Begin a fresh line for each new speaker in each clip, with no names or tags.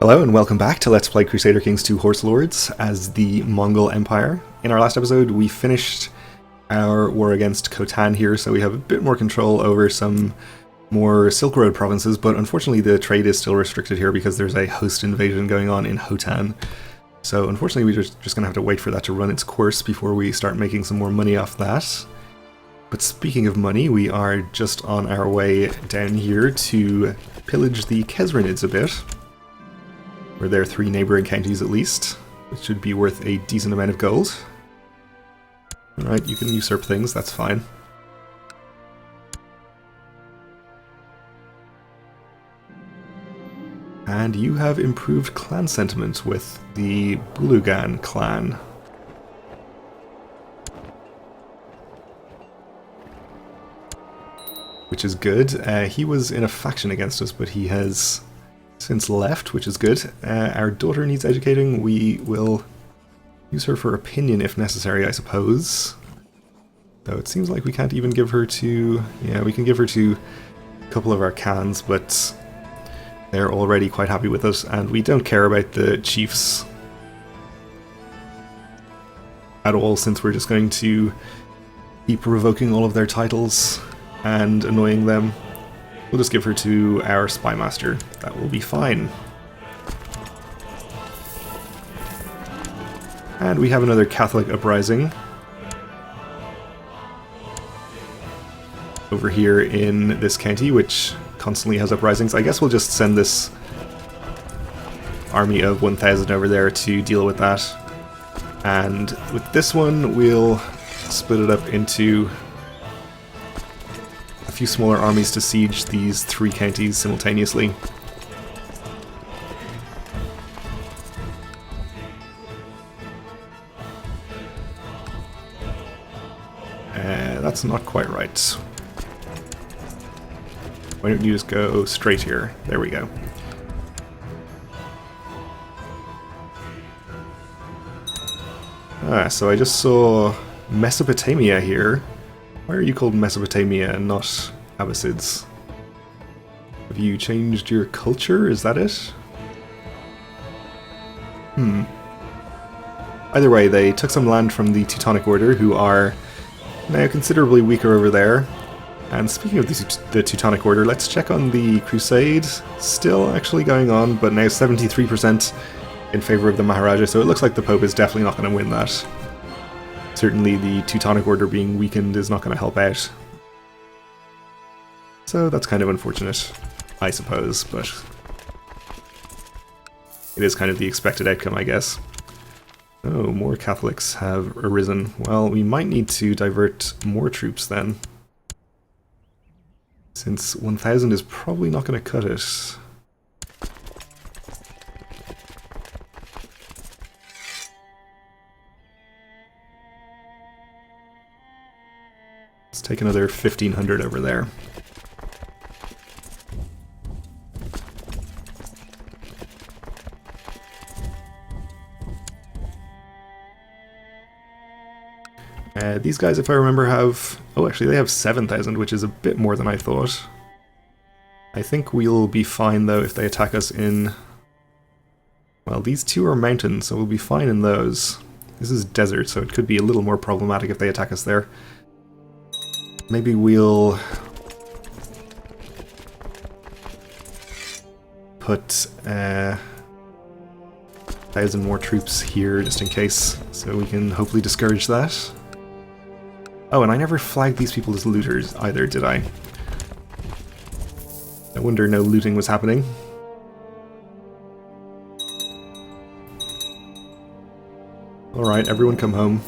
Hello and welcome back to Let's Play Crusader Kings 2 Horse Lords as the Mongol Empire. In our last episode we finished our war against Khotan here, so we have a bit more control over some more Silk Road provinces, but unfortunately the trade is still restricted here because there's a host invasion going on in Khotan. So unfortunately we're just going to have to wait for that to run its course before we start making some more money off that. But speaking of money, we are just on our way down here to pillage the Khazranids a bit. Or their three neighbouring counties at least, which should be worth a decent amount of gold. Alright, you can usurp things, that's fine. And you have improved clan sentiment with the Bulugan clan. Which is good. He was in a faction against us, but he has since left, which is good. Our daughter needs educating. We will use her for opinion if necessary, I suppose. Though it seems like we can't even give her to... Yeah, we can give her to a couple of our Khans, but they're already quite happy with us, and we don't care about the chiefs at all, since we're just going to keep revoking all of their titles and annoying them. We'll just give her to our spy master. That will be fine. And we have another Catholic uprising over here in this county, which constantly has uprisings. I guess we'll just send this army of 1,000 over there to deal with that. And with this one, we'll split it up into a few smaller armies to siege these three counties simultaneously. That's not quite right. Why don't you just go straight here? There we go. So I just saw Mesopotamia here. Why are you called Mesopotamia and not Abbasids? Have you changed your culture? Is that it? Either way, they took some land from the Teutonic Order, who are now considerably weaker over there. And speaking of the Teutonic Order, let's check on the Crusade. Still actually going on, but now 73% in favour of the Maharaja, so it looks like the Pope is definitely not going to win that. Certainly the Teutonic Order being weakened is not going to help out. So that's kind of unfortunate, I suppose, but it is kind of the expected outcome, I guess. Oh, more Catholics have arisen. Well, we might need to divert more troops then, since 1,000 is probably not going to cut it. Let's take another 1,500 over there. These guys, if I remember, have... Oh, actually, they have 7,000, which is a bit more than I thought. I think we'll be fine, though, if they attack us in... Well, these two are mountains, so we'll be fine in those. This is desert, so it could be a little more problematic if they attack us there. Maybe we'll put 1,000 more troops here just in case, so we can hopefully discourage that. Oh, and I never flagged these people as looters either, did I? No wonder no looting was happening. Alright, everyone come home.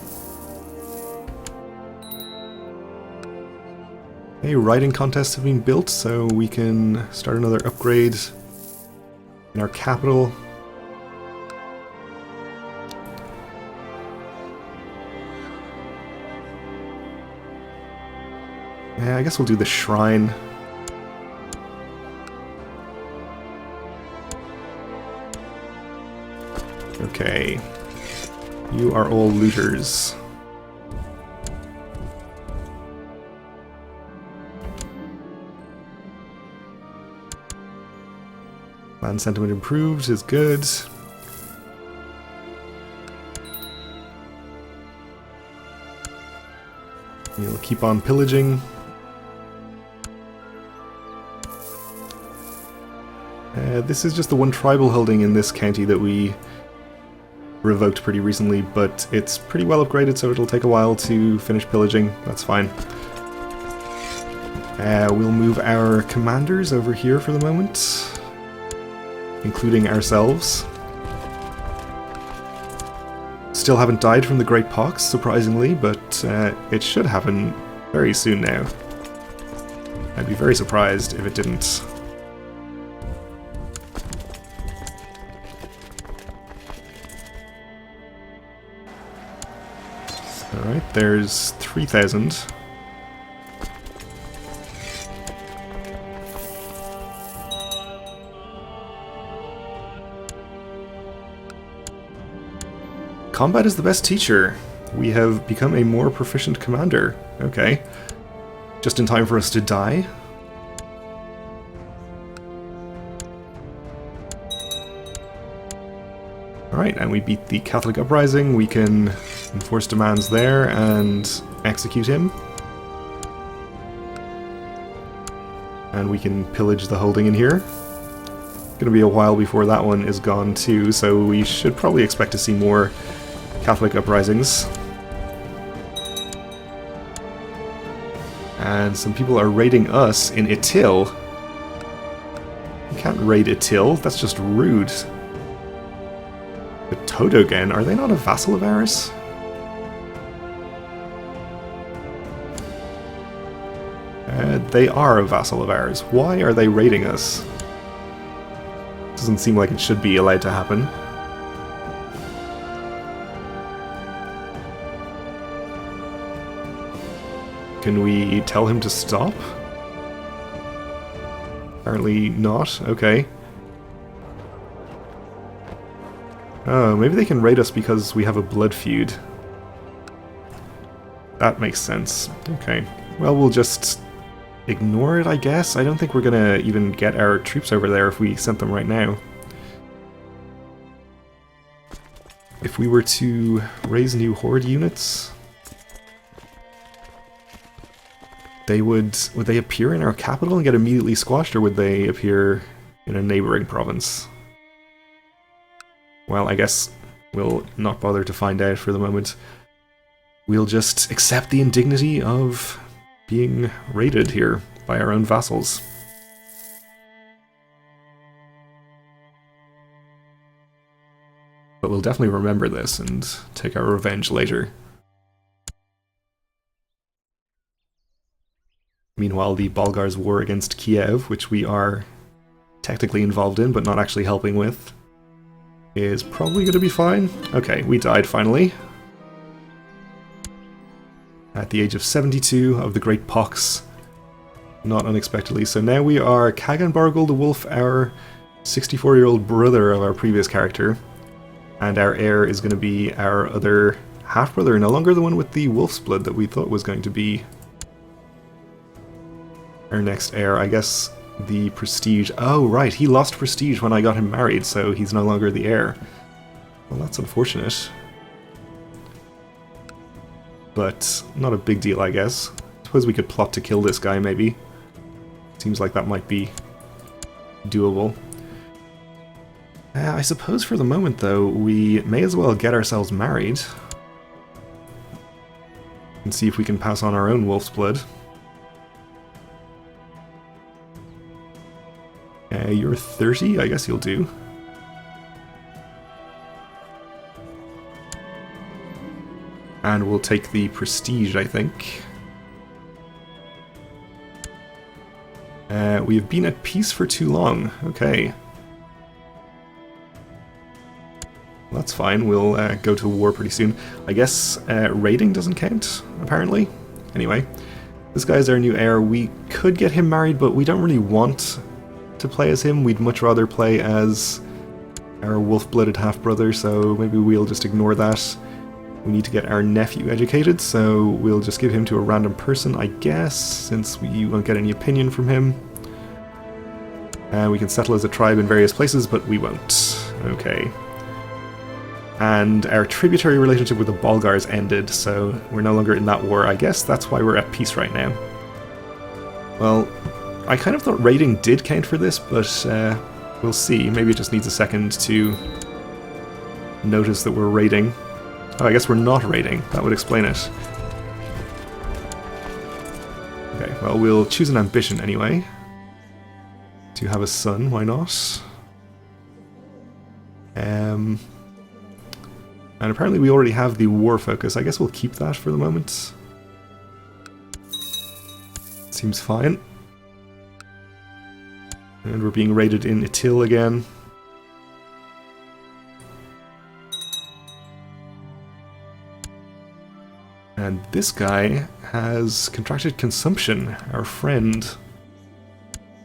Okay, riding contests have been built, so we can start another upgrade in our capital. Yeah, I guess we'll do the shrine. Okay. You are all looters. Land sentiment improved is good. We'll keep on pillaging. This is just the one tribal holding in this county that we revoked pretty recently, but it's pretty well upgraded, so it'll take a while to finish pillaging. That's fine. We'll move our commanders over here for the moment, including ourselves. Still haven't died from the Great Pox, surprisingly, but it should happen very soon now. I'd be very surprised if it didn't. Alright, there's 3,000. Combat is the best teacher. We have become a more proficient commander. Okay. Just in time for us to die. Alright, and we beat the Catholic Uprising. We can enforce demands there and execute him. And we can pillage the holding in here. It's gonna be a while before that one is gone too, so we should probably expect to see more Catholic uprisings. And some people are raiding us in Itil. You can't raid Itil, that's just rude. The Todogen, are they not a vassal of ours? They are a vassal of ours. Why are they raiding us? Doesn't seem like it should be allowed to happen. Can we tell him to stop? Apparently not. Okay. Oh, maybe they can raid us because we have a blood feud. That makes sense. Okay. Well, we'll just ignore it, I guess. I don't think we're gonna even get our troops over there if we sent them right now. If we were to raise new horde units, would they appear in our capital and get immediately squashed, or would they appear in a neighboring province? Well, I guess we'll not bother to find out for the moment. We'll just accept the indignity of being raided here by our own vassals. But we'll definitely remember this and take our revenge later. Meanwhile, the Bulgars' war against Kiev, which we are technically involved in but not actually helping with, is probably going to be fine. Okay, we died finally. At the age of 72 of the Great Pox. Not unexpectedly. So now we are Kagan Bargul the Wolf, our 64-year-old brother of our previous character. And our heir is going to be our other half-brother, no longer the one with the wolf's blood that we thought was going to be our next heir. I guess the prestige... Oh, right, he lost prestige when I got him married, so he's no longer the heir. Well, that's unfortunate. But not a big deal, I guess. Suppose we could plot to kill this guy, maybe. Seems like that might be doable. I suppose for the moment, though, we may as well get ourselves married. And see if we can pass on our own wolf's blood. You're 30? I guess you'll do. And we'll take the prestige, I think. We have been at peace for too long. Okay. That's fine, we'll go to war pretty soon. I guess raiding doesn't count, apparently. Anyway, this guy's our new heir. We could get him married, but we don't really want to play as him. We'd much rather play as our wolf-blooded half-brother, so maybe we'll just ignore that. We need to get our nephew educated, so we'll just give him to a random person, I guess, since we won't get any opinion from him. We can settle as a tribe in various places, but we won't. Okay. And our tributary relationship with the Bulgars ended, so we're no longer in that war. I guess that's why we're at peace right now. Well, I kind of thought raiding did count for this, but we'll see. Maybe it just needs a second to notice that we're raiding. Oh, I guess we're not raiding. That would explain it. Okay, well, we'll choose an ambition anyway. To have a son, why not? And apparently we already have the war focus. I guess we'll keep that for the moment. Seems fine. And we're being raided in Itil again. And this guy has contracted consumption, our friend.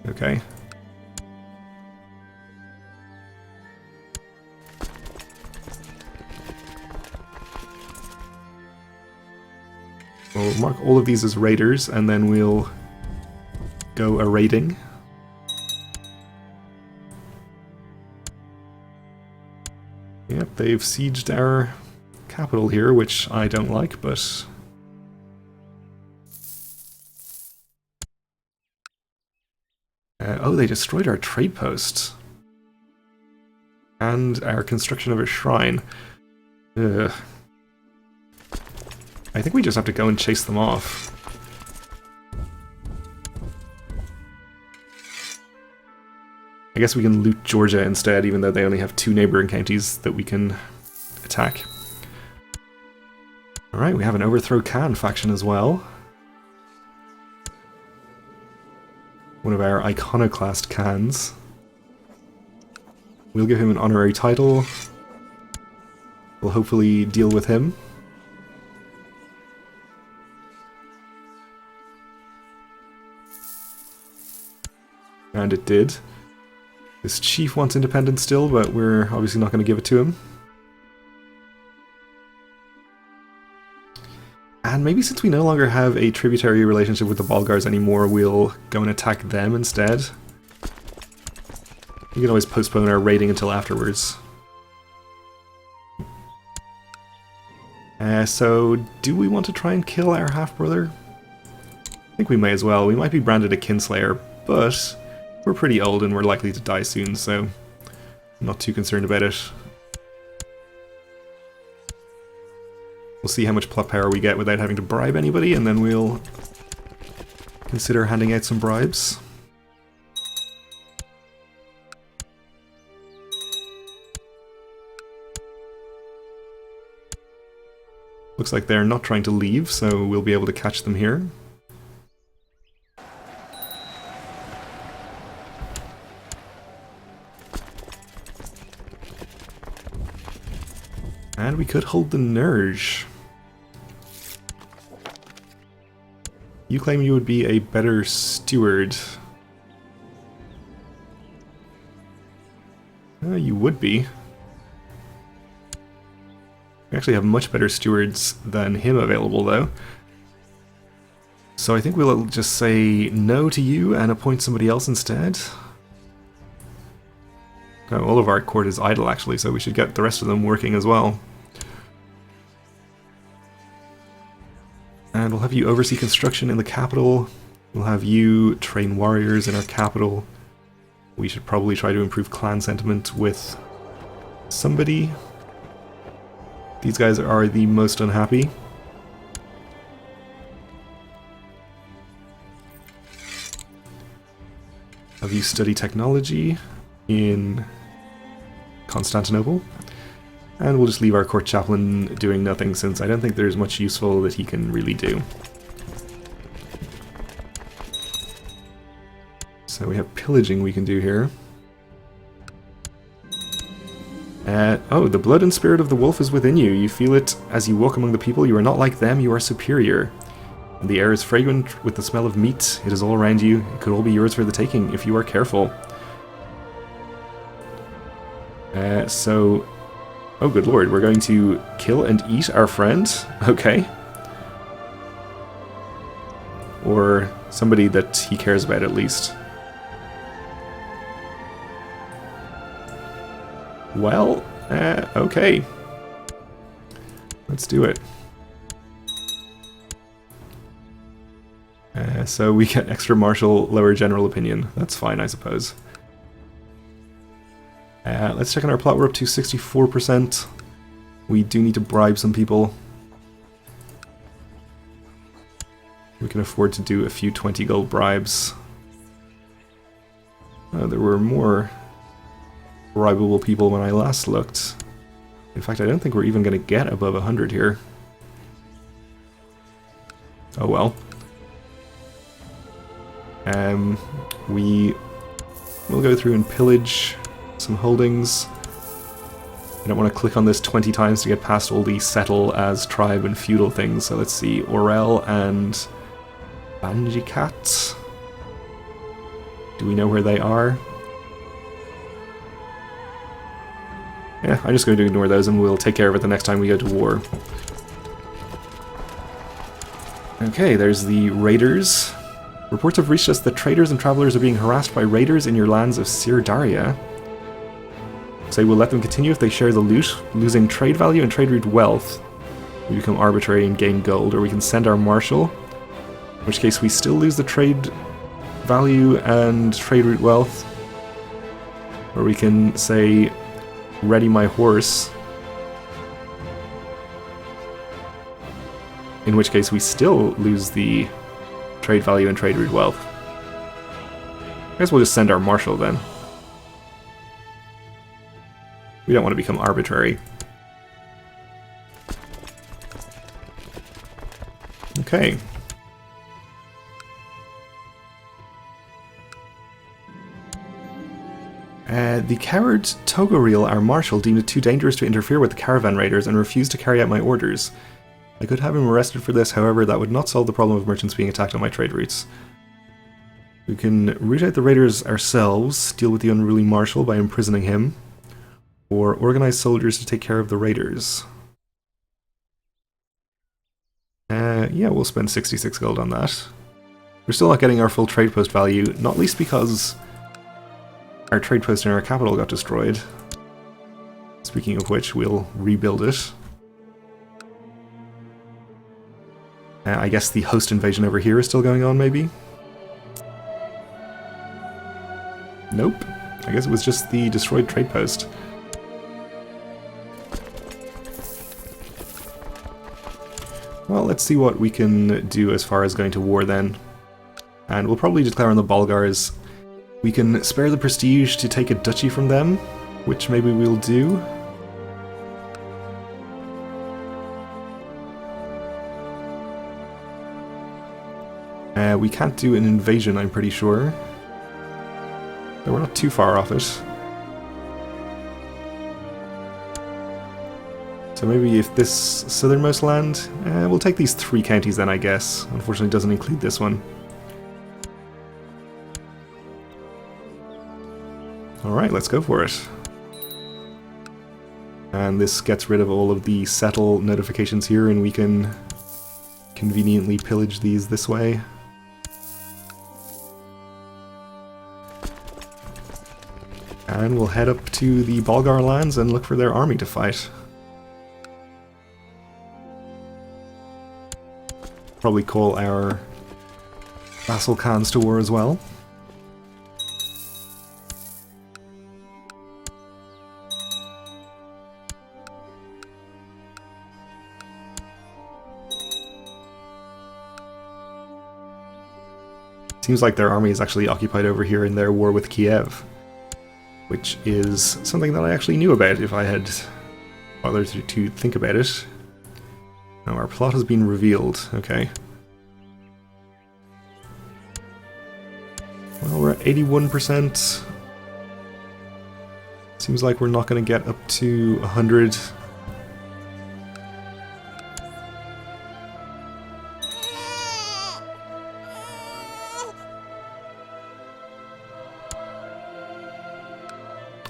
Okay. We'll mark all of these as raiders, and then we'll go a raiding. Yep, they've sieged our capital here, which I don't like, but... oh, they destroyed our trade post. And our construction of a shrine. Ugh. I think we just have to go and chase them off. I guess we can loot Georgia instead, even though they only have 2 neighboring counties that we can attack. Alright, we have an Overthrow Khan faction as well. One of our iconoclast Khans. We'll give him an honorary title. We'll hopefully deal with him. And it did. This chief wants independence still, but we're obviously not going to give it to him. And maybe since we no longer have a tributary relationship with the Bulgars anymore, we'll go and attack them instead. We can always postpone our raiding until afterwards. So, do we want to try and kill our half-brother? I think we may as well. We might be branded a kinslayer, but we're pretty old and we're likely to die soon, so I'm not too concerned about it. We'll see how much plot power we get without having to bribe anybody, and then we'll consider handing out some bribes. Looks like they're not trying to leave, so we'll be able to catch them here. And we could hold the Nerj. You claim you would be a better steward. You would be. We actually have much better stewards than him available, though. So I think we'll just say no to you and appoint somebody else instead. Oh, all of our court is idle, actually, so we should get the rest of them working as well. And we'll have you oversee construction in the capital. We'll have you train warriors in our capital. We should probably try to improve clan sentiment with somebody. These guys are the most unhappy. Have you study technology in Constantinople? And we'll just leave our court chaplain doing nothing, since I don't think there's much useful that he can really do. So we have pillaging we can do here. Oh, the blood and spirit of the wolf is within you. You feel it as you walk among the people. You are not like them, you are superior. And the air is fragrant with the smell of meat. It is all around you. It could all be yours for the taking, if you are careful. Oh good lord, we're going to kill and eat our friend? Okay. Or somebody that he cares about, at least. Well, okay. Let's do it. So we get extra martial, lower general opinion. That's fine, I suppose. Let's check on our plot. We're up to 64%. We do need to bribe some people. We can afford to do a few 20 gold bribes. There were more bribable people when I last looked. In fact, I don't think we're even going to get above 100 here. Oh well. We will go through and pillage some holdings. I don't want to click on this 20 times to get past all the settle as tribe and feudal things. So let's see, Orel and Banjikat. Do we know where they are? Yeah, I'm just going to ignore those and we'll take care of it the next time we go to war. Okay, there's the raiders. Reports have reached us that traders and travelers are being harassed by raiders in your lands of Sirdaria. Say we'll let them continue if they share the loot, losing trade value and trade route wealth. We become arbitrary and gain gold, or we can send our marshal, in which case we still lose the trade value and trade route wealth. Or we can say, ready my horse, in which case we still lose the trade value and trade route wealth. I guess we'll just send our marshal then. We don't want to become arbitrary. Okay. The coward Togoril, our marshal, deemed it too dangerous to interfere with the caravan raiders and refused to carry out my orders. I could have him arrested for this, however, that would not solve the problem of merchants being attacked on my trade routes. We can root out the raiders ourselves, deal with the unruly marshal by imprisoning him, or organize soldiers to take care of the raiders. Yeah, we'll spend 66 gold on that. We're still not getting our full trade post value, not least because our trade post in our capital got destroyed. Speaking of which, we'll rebuild it. I guess the host invasion over here is still going on, maybe? Nope. I guess it was just the destroyed trade post. Well, let's see what we can do as far as going to war then. And we'll probably declare on the Bulgars. We can spare the prestige to take a duchy from them, which maybe we'll do. We can't do an invasion, I'm pretty sure. But we're not too far off it. So maybe if this southernmost land... we'll take these 3 counties then, I guess. Unfortunately, it doesn't include this one. Alright, let's go for it. And this gets rid of all of the settle notifications here, and we can conveniently pillage these this way. And we'll head up to the Bulgar lands and look for their army to fight. Probably call our vassal Khans to war as well. Seems like their army is actually occupied over here in their war with Kiev, which is something that I actually knew about if I had bothered to think about it. Now our plot has been revealed, okay. Well, we're at 81%. Seems like we're not going to get up to 100.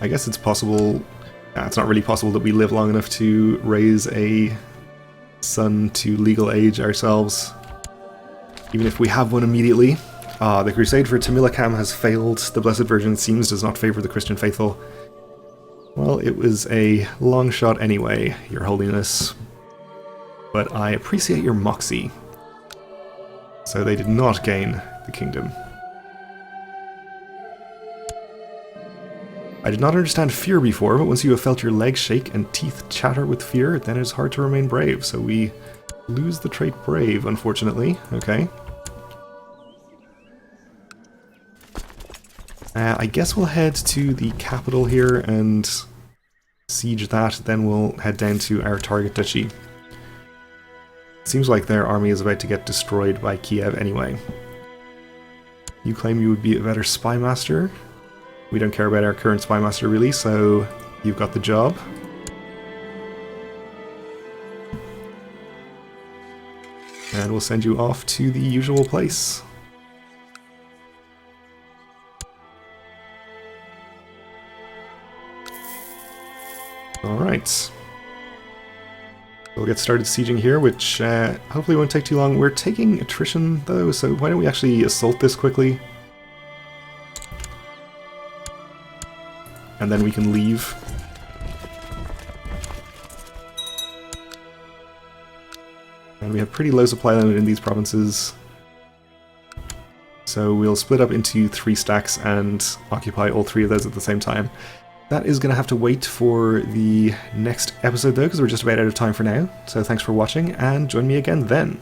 I guess it's possible, it's not really possible that we live long enough to raise a son to legal age ourselves, even if we have one immediately. The crusade for Tamilakam has failed. The Blessed Virgin seems does not favor the Christian faithful. Well, it was a long shot anyway, Your Holiness. But I appreciate your moxie. So they did not gain the kingdom. I did not understand fear before, but once you have felt your legs shake and teeth chatter with fear, then it is hard to remain brave. So we lose the trait brave, unfortunately. Okay. I guess we'll head to the capital here and siege that, then we'll head down to our target duchy. Seems like their army is about to get destroyed by Kiev anyway. You claim you would be a better spy master. We don't care about our current spy master really, so you've got the job. And we'll send you off to the usual place. Alright. We'll get started sieging here, which hopefully won't take too long. We're taking attrition though, so why don't we actually assault this quickly? And then we can leave. And we have pretty low supply limit in these provinces. So we'll split up into 3 stacks and occupy all 3 of those at the same time. That is going to have to wait for the next episode though, because we're just about out of time for now. So thanks for watching, and join me again then.